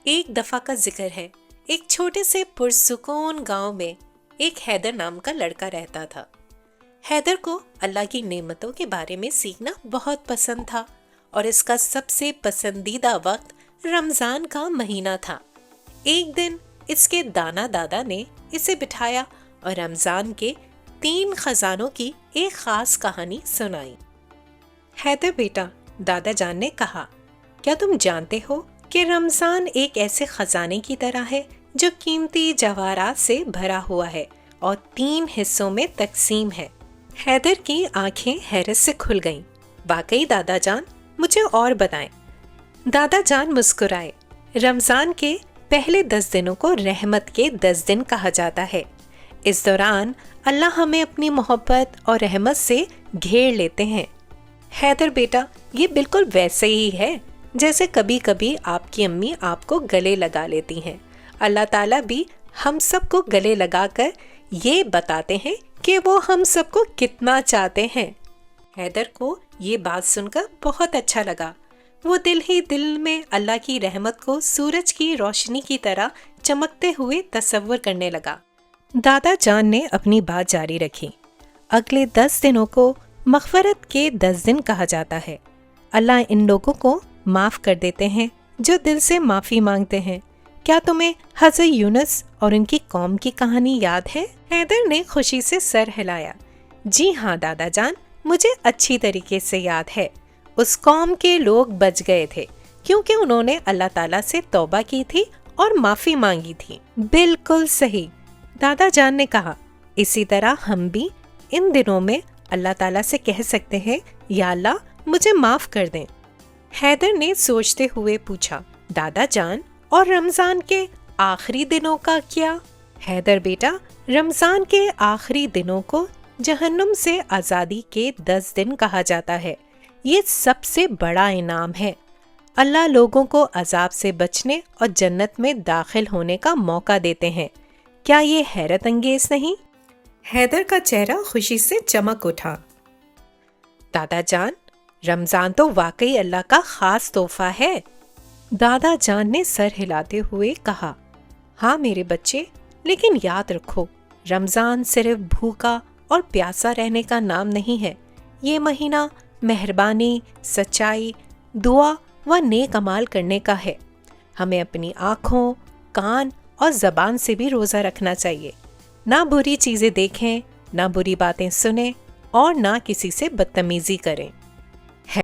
ایک دفعہ کا ذکر ہے، ایک چھوٹے سے پرسکون گاؤں میں ایک حیدر نام کا لڑکا رہتا تھا۔ حیدر کو اللہ کی نعمتوں کے بارے میں سیکھنا بہت پسند تھا اور اس کا سب سے پسندیدہ وقت رمضان کا مہینہ تھا۔ ایک دن اس کے دانا دادا نے اسے بٹھایا اور رمضان کے 3 خزانوں کی ایک خاص کہانی سنائی۔ حیدر بیٹا، دادا جان نے کہا، کیا تم جانتے ہو کہ رمضان ایک ایسے خزانے کی طرح ہے جو قیمتی جواہرات سے بھرا ہوا ہے اور 3 حصوں میں تقسیم ہے؟ حیدر کی آنکھیں حیرت سے کھل گئیں۔ واقعی دادا جان، مجھے اور بتائیں۔ دادا جان مسکرائے۔ رمضان کے پہلے 10 دنوں کو رحمت کے 10 دن کہا جاتا ہے۔ اس دوران اللہ ہمیں اپنی محبت اور رحمت سے گھیر لیتے ہیں۔ حیدر بیٹا، یہ بالکل ویسے ہی ہے جیسے کبھی کبھی آپ کی امی آپ کو گلے لگا لیتی ہیں۔ اللہ تعالیٰ بھی ہم سب کو گلے لگا کر یہ بتاتے ہیں کہ وہ ہم سب کو کتنا چاہتے ہیں۔ حیدر کو یہ بات سن کر بہت اچھا لگا۔ وہ دل ہی دل میں اللہ کی رحمت کو سورج کی روشنی کی طرح چمکتے ہوئے تصور کرنے لگا۔ دادا جان نے اپنی بات جاری رکھی۔ اگلے 10 دنوں کو مغفرت کے 10 دن کہا جاتا ہے۔ اللہ ان لوگوں کو معاف کر دیتے ہیں جو دل سے معافی مانگتے ہیں۔ کیا تمہیں حضرت یونس اور ان کی قوم کی کہانی یاد ہے؟ حیدر نے خوشی سے سر ہلایا۔ جی ہاں دادا جان، مجھے اچھی طریقے سے یاد ہے۔ اس قوم کے لوگ بچ گئے تھے کیونکہ انہوں نے اللہ تعالیٰ سے توبہ کی تھی اور معافی مانگی تھی۔ بالکل صحیح، دادا جان نے کہا۔ اسی طرح ہم بھی ان دنوں میں اللہ تعالیٰ سے کہہ سکتے ہیں، یا اللہ مجھے معاف کر دیں۔ حیدر نے سوچتے ہوئے پوچھا، دادا جان اور رمضان کے آخری دنوں کا کیا؟ حیدر بیٹا، رمضان کے آخری دنوں کو جہنم سے آزادی کے 10 دن کہا جاتا ہے۔ یہ سب سے بڑا انعام ہے۔ اللہ لوگوں کو عذاب سے بچنے اور جنت میں داخل ہونے کا موقع دیتے ہیں۔ کیا یہ حیرت انگیز نہیں؟ حیدر کا چہرہ خوشی سے چمک اٹھا۔ دادا جان، رمضان تو واقعی اللہ کا خاص تحفہ ہے۔ دادا جان نے سر ہلاتے ہوئے کہا، ہاں میرے بچے، لیکن یاد رکھو، رمضان صرف بھوکا اور پیاسا رہنے کا نام نہیں ہے۔ یہ مہینہ مہربانی، سچائی، دعا و نیک عمال کرنے کا ہے۔ ہمیں اپنی آنکھوں، کان اور زبان سے بھی روزہ رکھنا چاہیے۔ نہ بری چیزیں دیکھیں، نہ بری باتیں سنیں اور نہ کسی سے بدتمیزی کریں۔